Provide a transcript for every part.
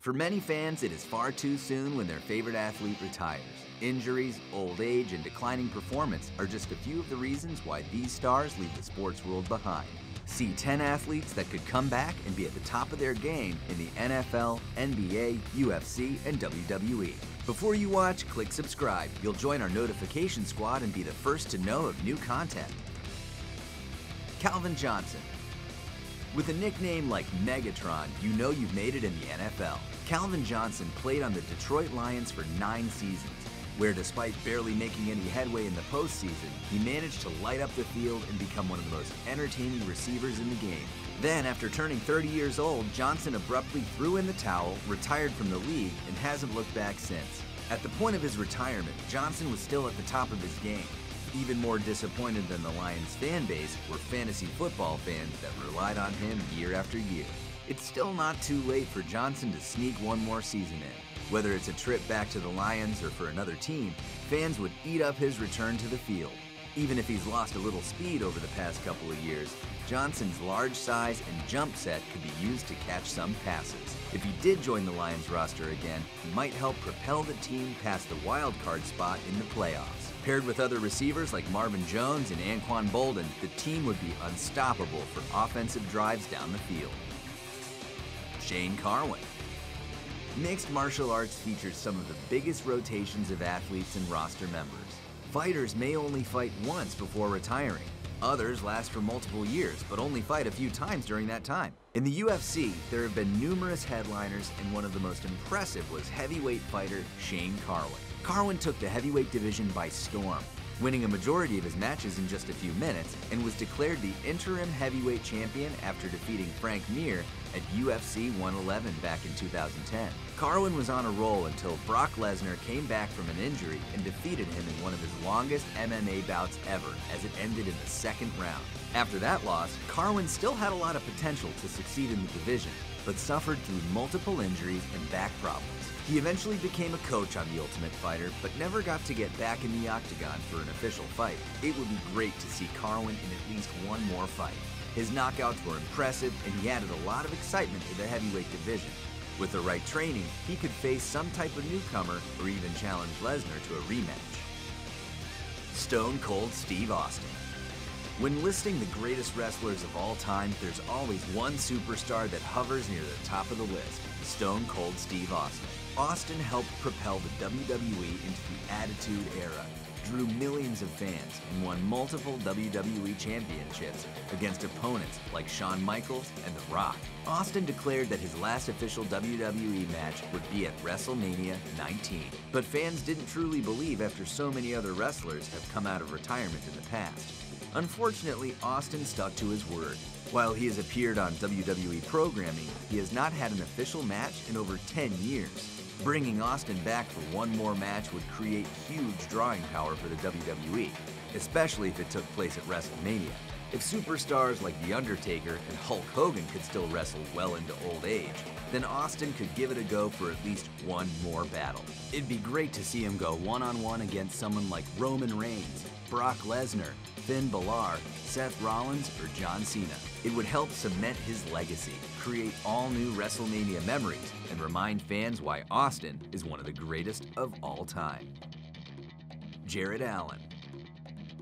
For many fans, it is far too soon when their favorite athlete retires. Injuries, old age, and declining performance are just a few of the reasons why these stars leave the sports world behind. See 10 athletes that could come back and be at the top of their game in the NFL, NBA, UFC, and WWE. Before you watch, click subscribe. You'll join our notification squad and be the first to know of new content. Calvin Johnson. With a nickname like Megatron, you know you've made it in the NFL. Calvin Johnson played on the Detroit Lions for 9 seasons, where despite barely making any headway in the postseason, he managed to light up the field and become one of the most entertaining receivers in the game. Then, after turning 30 years old, Johnson abruptly threw in the towel, retired from the league, and hasn't looked back since. At the point of his retirement, Johnson was still at the top of his game. Even more disappointed than the Lions fan base were fantasy football fans that relied on him year after year. It's still not too late for Johnson to sneak one more season in. Whether it's a trip back to the Lions or for another team, fans would eat up his return to the field. Even if he's lost a little speed over the past couple of years, Johnson's large size and jump set could be used to catch some passes. If he did join the Lions roster again, he might help propel the team past the wild card spot in the playoffs. Paired with other receivers like Marvin Jones and Anquan Boldin, the team would be unstoppable for offensive drives down the field. Shane Carwin. Mixed martial arts features some of the biggest rotations of athletes and roster members. Fighters may only fight once before retiring. Others last for multiple years, but only fight a few times during that time. In the UFC, there have been numerous headliners, and one of the most impressive was heavyweight fighter Shane Carwin. Carwin took the heavyweight division by storm, winning a majority of his matches in just a few minutes, and was declared the interim heavyweight champion after defeating Frank Mir at UFC 111 back in 2010. Carwin was on a roll until Brock Lesnar came back from an injury and defeated him in one of his longest MMA bouts ever, as it ended in the second round. After that loss, Carwin still had a lot of potential to succeed in the division, but suffered through multiple injuries and back problems. He eventually became a coach on The Ultimate Fighter, but never got to get back in the octagon for an official fight. It would be great to see Carwin in at least one more fight. His knockouts were impressive, and he added a lot of excitement to the heavyweight division. With the right training, he could face some type of newcomer or even challenge Lesnar to a rematch. Stone Cold Steve Austin. When listing the greatest wrestlers of all time, there's always one superstar that hovers near the top of the list: Stone Cold Steve Austin. Austin helped propel the WWE into the Attitude Era, drew millions of fans, and won multiple WWE championships against opponents like Shawn Michaels and The Rock. Austin declared that his last official WWE match would be at WrestleMania 19. But fans didn't truly believe after so many other wrestlers have come out of retirement in the past. Unfortunately, Austin stuck to his word. While he has appeared on WWE programming, he has not had an official match in over 10 years. Bringing Austin back for one more match would create huge drawing power for the WWE, especially if it took place at WrestleMania. If superstars like The Undertaker and Hulk Hogan could still wrestle well into old age, then Austin could give it a go for at least one more battle. It'd be great to see him go one-on-one against someone like Roman Reigns, Brock Lesnar, Finn Balor, Seth Rollins, or John Cena. It would help cement his legacy, create all new WrestleMania memories, and remind fans why Austin is one of the greatest of all time. Jared Allen.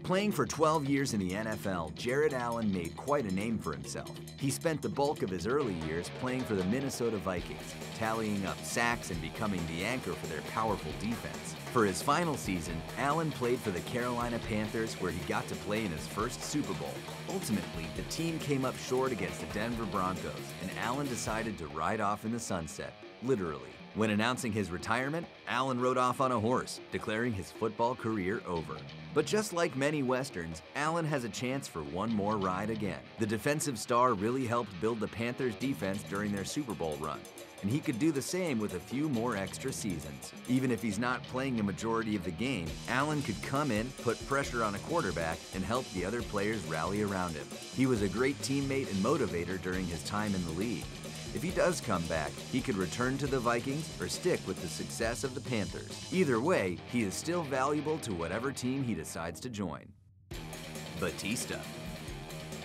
Playing for 12 years in the NFL, Jared Allen made quite a name for himself. He spent the bulk of his early years playing for the Minnesota Vikings, tallying up sacks and becoming the anchor for their powerful defense. For his final season, Allen played for the Carolina Panthers, where he got to play in his first Super Bowl. Ultimately, the team came up short against the Denver Broncos, and Allen decided to ride off in the sunset, literally. When announcing his retirement, Allen rode off on a horse, declaring his football career over. But just like many Westerns, Allen has a chance for one more ride again. The defensive star really helped build the Panthers' defense during their Super Bowl run, and he could do the same with a few more extra seasons. Even if he's not playing a majority of the game, Allen could come in, put pressure on a quarterback, and help the other players rally around him. He was a great teammate and motivator during his time in the league. If he does come back, he could return to the Vikings or stick with the success of the Panthers. Either way, he is still valuable to whatever team he decides to join. Batista.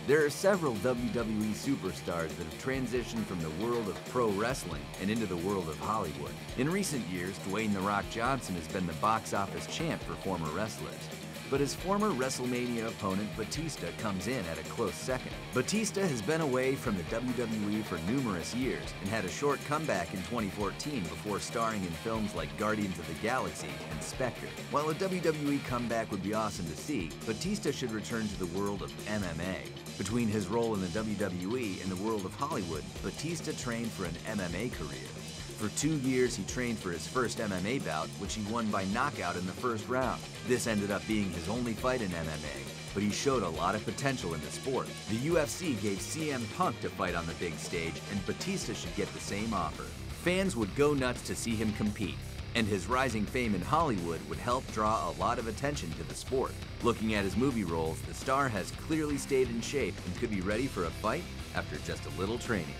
There are several WWE superstars that have transitioned from the world of pro wrestling and into the world of Hollywood. In recent years, Dwayne "The Rock" Johnson has been the box office champ for former wrestlers. But his former WrestleMania opponent Batista comes in at a close second. Batista has been away from the WWE for numerous years and had a short comeback in 2014 before starring in films like Guardians of the Galaxy and Spectre. While a WWE comeback would be awesome to see, Batista should return to the world of MMA. Between his role in the WWE and the world of Hollywood, Batista trained for an MMA career. For 2 years, he trained for his first MMA bout, which he won by knockout in the first round. This ended up being his only fight in MMA, but he showed a lot of potential in the sport. The UFC gave CM Punk to fight on the big stage, and Batista should get the same offer. Fans would go nuts to see him compete, and his rising fame in Hollywood would help draw a lot of attention to the sport. Looking at his movie roles, the star has clearly stayed in shape and could be ready for a fight after just a little training.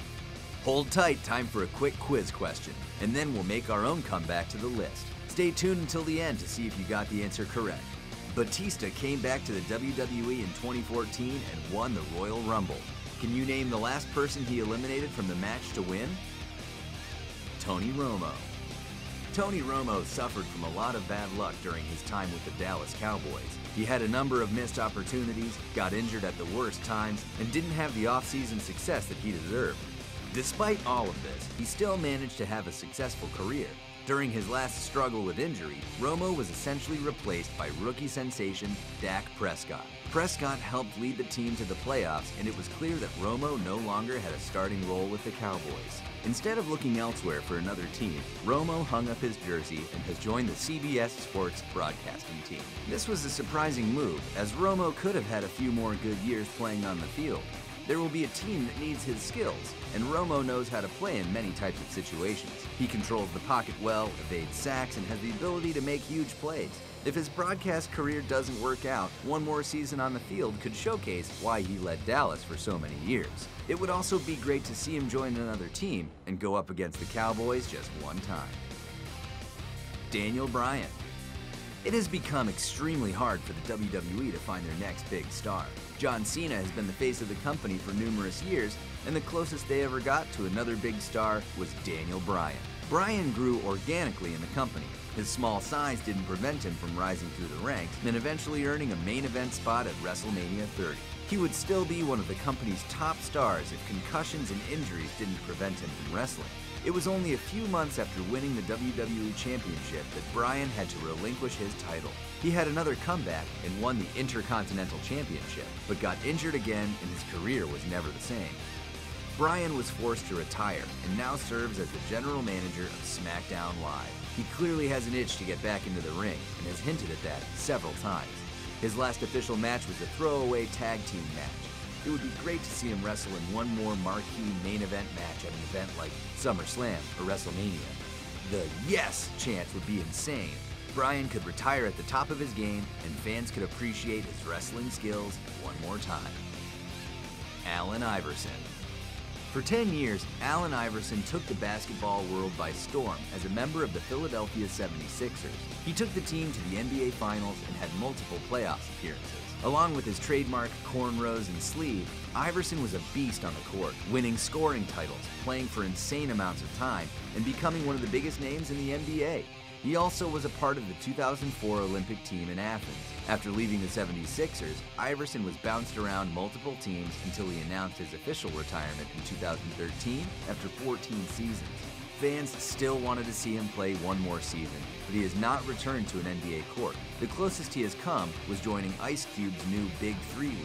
Hold tight, time for a quick quiz question, and then we'll make our own comeback to the list. Stay tuned until the end to see if you got the answer correct. Batista came back to the WWE in 2014 and won the Royal Rumble. Can you name the last person he eliminated from the match to win? Tony Romo. Tony Romo suffered from a lot of bad luck during his time with the Dallas Cowboys. He had a number of missed opportunities, got injured at the worst times, and didn't have the off-season success that he deserved. Despite all of this, he still managed to have a successful career. During his last struggle with injury, Romo was essentially replaced by rookie sensation Dak Prescott. Prescott helped lead the team to the playoffs, and it was clear that Romo no longer had a starting role with the Cowboys. Instead of looking elsewhere for another team, Romo hung up his jersey and has joined the CBS Sports broadcasting team. This was a surprising move, as Romo could have had a few more good years playing on the field. There will be a team that needs his skills, and Romo knows how to play in many types of situations. He controls the pocket well, evades sacks, and has the ability to make huge plays. If his broadcast career doesn't work out, one more season on the field could showcase why he led Dallas for so many years. It would also be great to see him join another team and go up against the Cowboys just one time. Daniel Bryan. It has become extremely hard for the WWE to find their next big star. John Cena has been the face of the company for numerous years, and the closest they ever got to another big star was Daniel Bryan. Bryan grew organically in the company. His small size didn't prevent him from rising through the ranks and eventually earning a main event spot at WrestleMania 30. He would still be one of the company's top stars if concussions and injuries didn't prevent him from wrestling. It was only a few months after winning the WWE Championship that Bryan had to relinquish his title. He had another comeback and won the Intercontinental Championship, but got injured again and his career was never the same. Bryan was forced to retire and now serves as the general manager of SmackDown Live. He clearly has an itch to get back into the ring and has hinted at that several times. His last official match was a throwaway tag team match. It would be great to see him wrestle in one more marquee main event match at an event like SummerSlam or WrestleMania. The yes chant would be insane. Bryan could retire at the top of his game and fans could appreciate his wrestling skills one more time. Allen Iverson. For 10 years, Allen Iverson took the basketball world by storm as a member of the Philadelphia 76ers. He took the team to the NBA Finals and had multiple playoff appearances. Along with his trademark cornrows and sleeve, Iverson was a beast on the court, winning scoring titles, playing for insane amounts of time, and becoming one of the biggest names in the NBA. He also was a part of the 2004 Olympic team in Athens. After leaving the 76ers, Iverson was bounced around multiple teams until he announced his official retirement in 2013 after 14 seasons. Fans still wanted to see him play one more season, but he has not returned to an NBA court. The closest he has come was joining Ice Cube's new Big 3 League.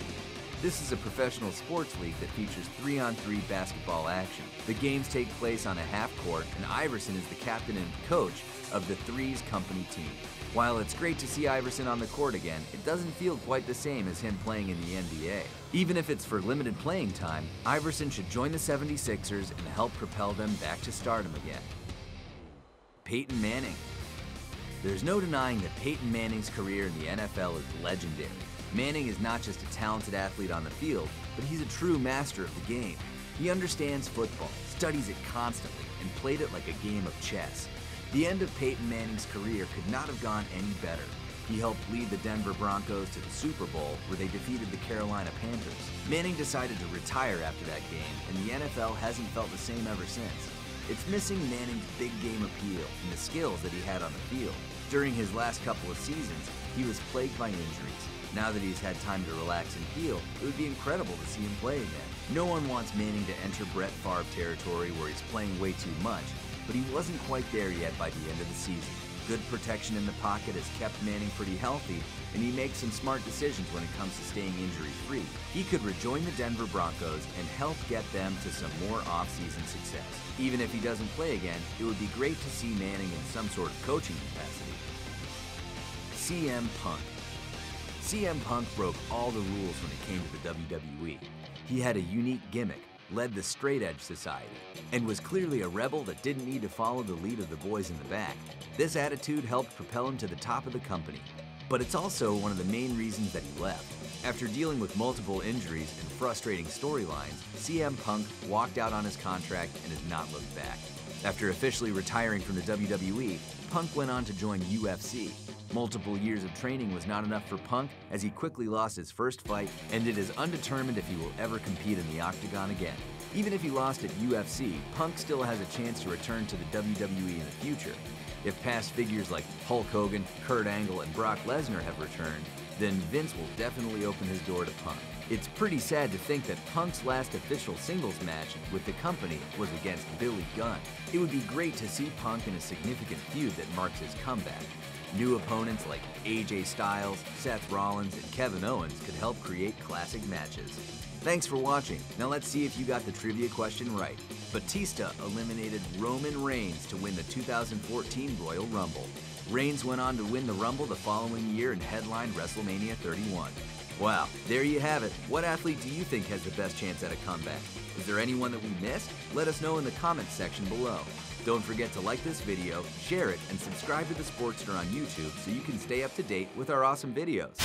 This is a professional sports league that features 3-on-3 basketball action. The games take place on a half court, and Iverson is the captain and coach of the Threes company team. While it's great to see Iverson on the court again, it doesn't feel quite the same as him playing in the NBA. Even if it's for limited playing time, Iverson should join the 76ers and help propel them back to stardom again. Peyton Manning. There's no denying that Peyton Manning's career in the NFL is legendary. Manning is not just a talented athlete on the field, but he's a true master of the game. He understands football, studies it constantly, and played it like a game of chess. The end of Peyton Manning's career could not have gone any better. He helped lead the Denver Broncos to the Super Bowl, where they defeated the Carolina Panthers. Manning decided to retire after that game, and the NFL hasn't felt the same ever since. It's missing Manning's big game appeal and the skills that he had on the field. During his last couple of seasons, he was plagued by injuries. Now that he's had time to relax and heal, it would be incredible to see him play again. No one wants Manning to enter Brett Favre territory where he's playing way too much, but he wasn't quite there yet by the end of the season. Good protection in the pocket has kept Manning pretty healthy, and he makes some smart decisions when it comes to staying injury-free. He could rejoin the Denver Broncos and help get them to some more off-season success. Even if he doesn't play again, it would be great to see Manning in some sort of coaching capacity. CM Punk. CM Punk broke all the rules when it came to the WWE. He had a unique gimmick, led the Straight Edge Society, and was clearly a rebel that didn't need to follow the lead of the boys in the back. This attitude helped propel him to the top of the company, but it's also one of the main reasons that he left. After dealing with multiple injuries and frustrating storylines, CM Punk walked out on his contract and has not looked back. After officially retiring from the WWE, Punk went on to join UFC. Multiple years of training was not enough for Punk, as he quickly lost his first fight and it is undetermined if he will ever compete in the octagon again. Even if he lost at UFC, Punk still has a chance to return to the WWE in the future. If past figures like Hulk Hogan, Kurt Angle, and Brock Lesnar have returned, then Vince will definitely open his door to Punk. It's pretty sad to think that Punk's last official singles match with the company was against Billy Gunn. It would be great to see Punk in a significant feud that marks his comeback. New opponents like AJ Styles, Seth Rollins, and Kevin Owens could help create classic matches. Thanks for watching. Now let's see if you got the trivia question right. Batista eliminated Roman Reigns to win the 2014 Royal Rumble. Reigns went on to win the Rumble the following year and headlined WrestleMania 31. Wow, there you have it. What athlete do you think has the best chance at a comeback? Is there anyone that we missed? Let us know in the comments section below. Don't forget to like this video, share it, and subscribe to The Sportster on YouTube so you can stay up to date with our awesome videos.